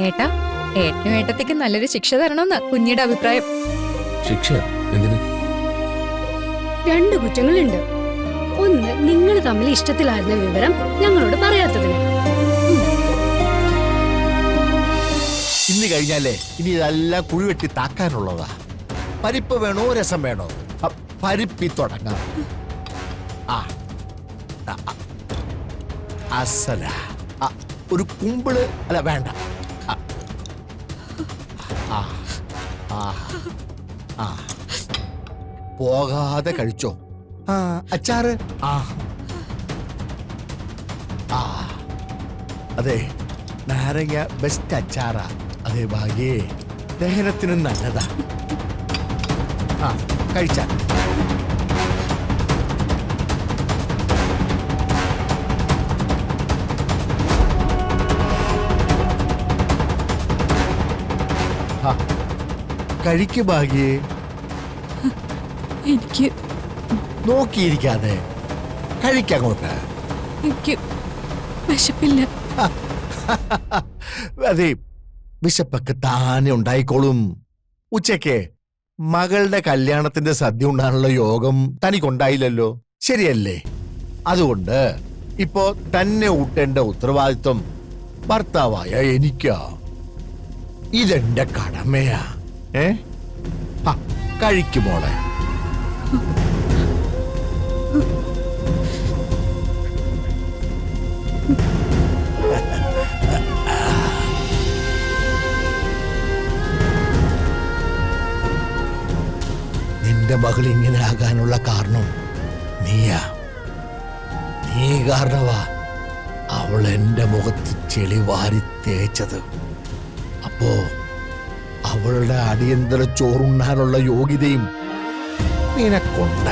ഏട്ടാ, ഏട്ടനും ഏട്ടത്തേക്ക് നല്ലൊരു ശിക്ഷ തരണമെന്നാ കുഞ്ഞിയുടെ അഭിപ്രായം. ശിക്ഷ എന്തിന്? 2 കുറ്റങ്ങളുണ്ട്. ഒന്ന്, നിങ്ങൾ തമ്മിൽ ഇഷ്ടത്തിലായിരുന്ന വിവരം ഞങ്ങളോട് പറയാത്തതിന്. ഇന്ന് കഴിഞ്ഞാലേ ഇനി ഇതെല്ലാം കുഴിവെട്ടി താക്കാനുള്ളതാ. പരിപ്പ് വേണോ രസം വേണോ? പരിപ്പി തുടങ്ങാം. അസല ഒരു കുമ്പിള് അല്ല വേണ്ട. പോകാതെ കഴിച്ചോ. അച്ചാറ് അതെ, നാരങ്ങ ബെസ്റ്റ് അച്ചാറാ. അതെ ഭാഗ്യേ, ദഹനത്തിന് നല്ലതാ. കഴിച്ചാൽ കഴിക്ക് ഭാഗ്യേ. എനിക്ക് നോക്കിയിരിക്കാതെ കഴിക്കങ്ങോട്ട്. എനിക്ക് വിശപ്പില്ല. അതെ, വിശപ്പൊക്കെ താനെ ഉണ്ടായിക്കോളും. ഉച്ചയ്ക്ക് മകളുടെ കല്യാണത്തിന്റെ സദ്യ ഉണ്ടാകാനുള്ള യോഗം തനിക്കുണ്ടായില്ലല്ലോ, ശരിയല്ലേ? അതുകൊണ്ട് ഇപ്പോ തന്നെ ഊട്ടേണ്ട ഉത്തരവാദിത്വം ഭർത്താവായ എനിക്കാ. ഇതെന്റെ കടമയാ. കഴിക്കുമോളെ. നിന്റെ മകൾ ഇങ്ങനെ ആകാനുള്ള കാരണം നീയാ. നീ കാരണവാ അവൾ എന്റെ മുഖത്ത് ചെളി വാരി തേച്ചത്. അപ്പോ അവളുടെ അടിയന്തര ചോറുണ്ണാനുള്ള യോഗ്യതയും നിനക്കൊണ്ട.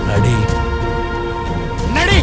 നടി നടി.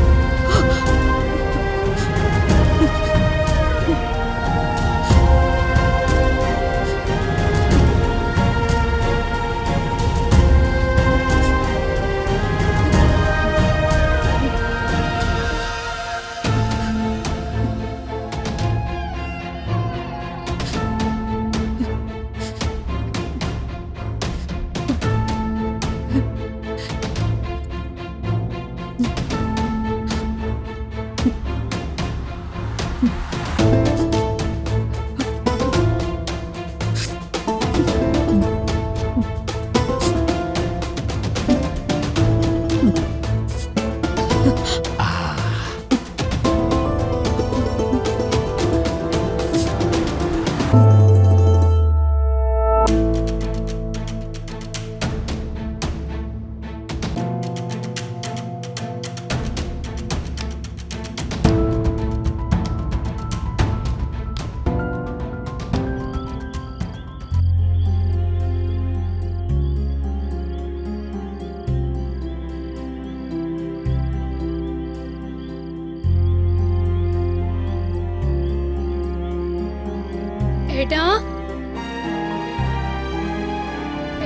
ഏട്ടാ,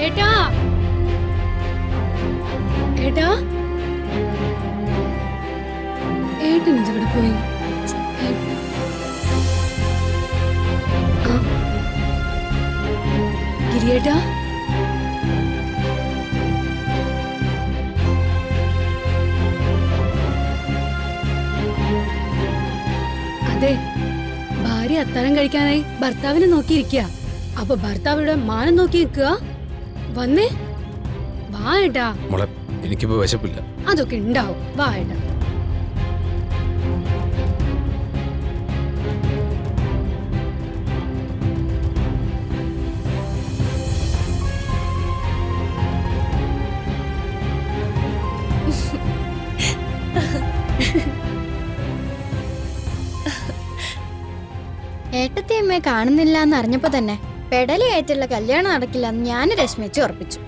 ഏട്ടാ, ഏട്ടാ, ഏട്ടൻ ഇതെവിടെ പോയി? ഗിരിയേട്ടാ, അതെ, ഭാര്യ അത്താഴം കഴിക്കാനായി ഭർത്താവിനെ നോക്കിയിരിക്കുക. അപ്പൊ ഭർത്താവിടെ മാനം നോക്കി നിൽക്കുക. വന്നേ, വാ ഏട്ടാ. മോളെ, എനിക്കിപ്പോ വിശപ്പില്ല. അതൊക്കെ ഉണ്ടാവും, വാ ഏട്ടാ. ഏട്ടത്തിയമ്മയെ കാണുന്നില്ല എന്ന് അറിഞ്ഞപ്പോ തന്നെ പെടലിയായിട്ടുള്ള കല്യാണം നടക്കില്ല എന്ന് ഞാൻ രശ്മിച്ച് ഉറപ്പിച്ചു.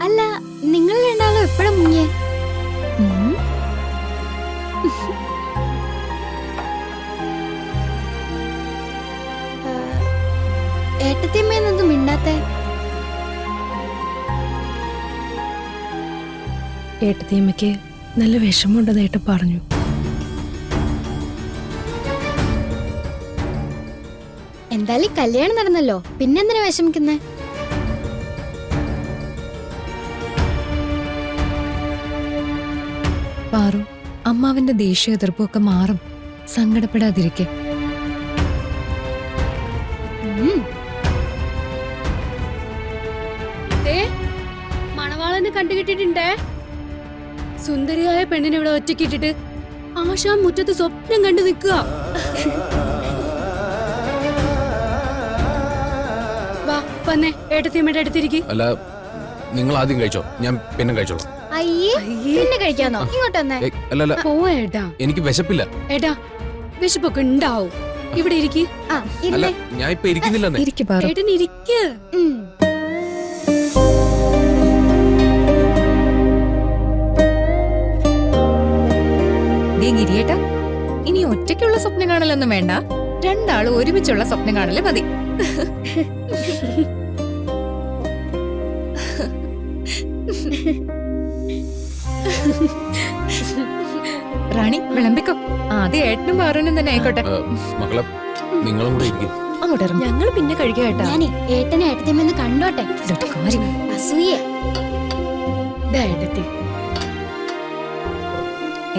അല്ല, നിങ്ങൾ രണ്ടാളും എപ്പോഴും മുങ്ങിയേ? ഏട്ടത്തിയമ്മയെന്നൊന്നും മിണ്ടാത്തേ? ഏട്ടത്തിയമ്മയ്ക്ക് നല്ല വിഷമമുണ്ടെന്ന് ഏട്ടൻ പറഞ്ഞു. എന്തായാലും കല്യാണം നടന്നല്ലോ, പിന്നെന്തിനാ വിഷമിക്കുന്നേ? പാറു, അമ്മാവിന്റെ ദേഷ്യ എതിർപ്പൊക്കെ മാറും. സങ്കടപ്പെടാതിരിക്കെ. മണവാളനെ കണ്ടുകിട്ടിട്ടുണ്ടേ. സുന്ദരിയായ പെണ്ണിനെ ഇവിടെ ഒറ്റക്കിട്ടിട്ട് ആശാൻ മുറ്റത്ത് സ്വപ്നം കണ്ടു നിൽക്കുക. വാ വന്നേ, ഏട്ടത്തിയമ്മയുടെ അടുത്തിരിക്കും. അല്ല, നിങ്ങൾ ആദ്യം കഴിച്ചോ, ഞാൻ പിന്നെ കഴിച്ചോളാം. അയ്യേ, പിന്നെ കഴിക്കാന്നോ? ഇങ്ങോട്ട് വന്നേ. അല്ല അല്ല, പോവാ ഏട്ടാ. എനിക്ക് വിശപ്പില്ല. ഏട്ടാ, വിശപ്പൊക്കെ ഉണ്ടാവും. ഇവിടെ ഇരിക്ക്. ആ, അല്ല, ഇരുന്നേ. ഞാൻ ഇപ്പൊ ഇരിക്കുന്നില്ലെന്നേ. ഇരിക്കു പാറു. ഏട്ടൻ ഇരിക്ക്. ഉം. ദേ ഗിരിയേട്ടാ, ഇനി ഒറ്റയ്ക്കുള്ള സ്വപ്നം കാണലൊന്നും വേണ്ട. രണ്ടാളും ഒരുമിച്ചുള്ള സ്വപ്നം കാണല് മതി. റാണി, വിളമ്പിക്കോ. ആദ്യം ഏട്ടനും പാറുനും തന്നെ ആയിക്കോട്ടെ. മക്കളെ, നിങ്ങളും കൂടെ ഇരിക്കും. അങ്ങോട്ട് ഇറങ്ങി. ഞങ്ങൾ പിന്നെ കഴിക്കാം ഏട്ടാ. ഞാനേ ഏട്ടനെ ഏട്ടത്തിയമ്മ കണ്ടോട്ടെ. അസൂയെ. ദാ ഏട്ടത്തി.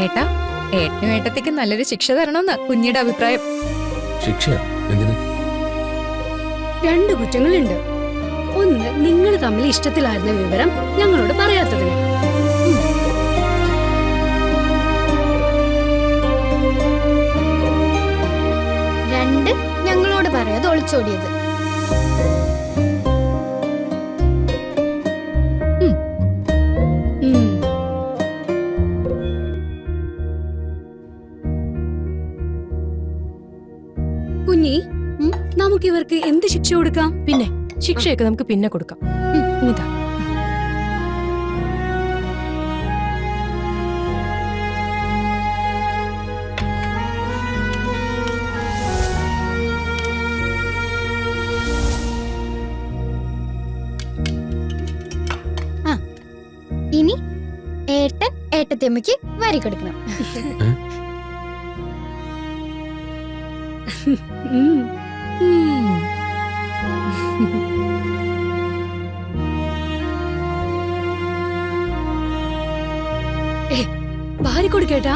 ഏട്ടാ, ഏട്ടനും ഏട്ടത്തിക്ക് നല്ലൊരു ശിക്ഷ തരണമെന്നാ കുഞ്ഞിയുടെ അഭിപ്രായം. ശിക്ഷയോ? എന്തിന്? 2 കുറ്റങ്ങളുണ്ട്. ഒന്ന്, നിങ്ങൾ തമ്മിൽ ഇഷ്ടത്തിലായിരുന്ന വിവരം ഞങ്ങളോട് പറയാത്തതിന്. 2, ഞങ്ങളോട് പറയാതെ ഒളിച്ചോടിയത്. ഉം. കുഞ്ഞി, നമുക്ക് ഇവർക്ക് എന്ത് ശിക്ഷ കൊടുക്കാം? പിന്നെ ശിക്ഷയൊക്കെ നമുക്ക് പിന്നെ കൊടുക്കാം. ഇതാ. ഇനി ഏട്ടൻ ഏട്ടത്തിയമ്മയ്ക്ക് വാരി കൊടുക്കണം. ഉം. ഉം. വാരി കൊടുക്കേട്ടാ.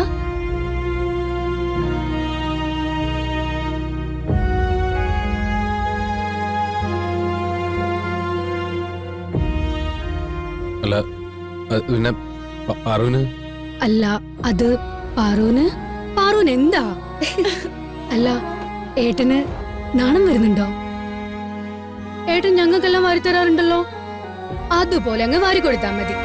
അല്ല, പിന്നെ പാറുവിന്. അല്ല, അത് പാറൂന് എന്താ? അല്ല, ഏട്ടന് നാണം വരുന്നുണ്ടോ? ഏട്ടൻ ഞങ്ങൾക്കെല്ലാം വാരി തരാറുണ്ടല്ലോ, അതുപോലെ അങ്ങ് വാരി കൊടുത്താൽ മതി.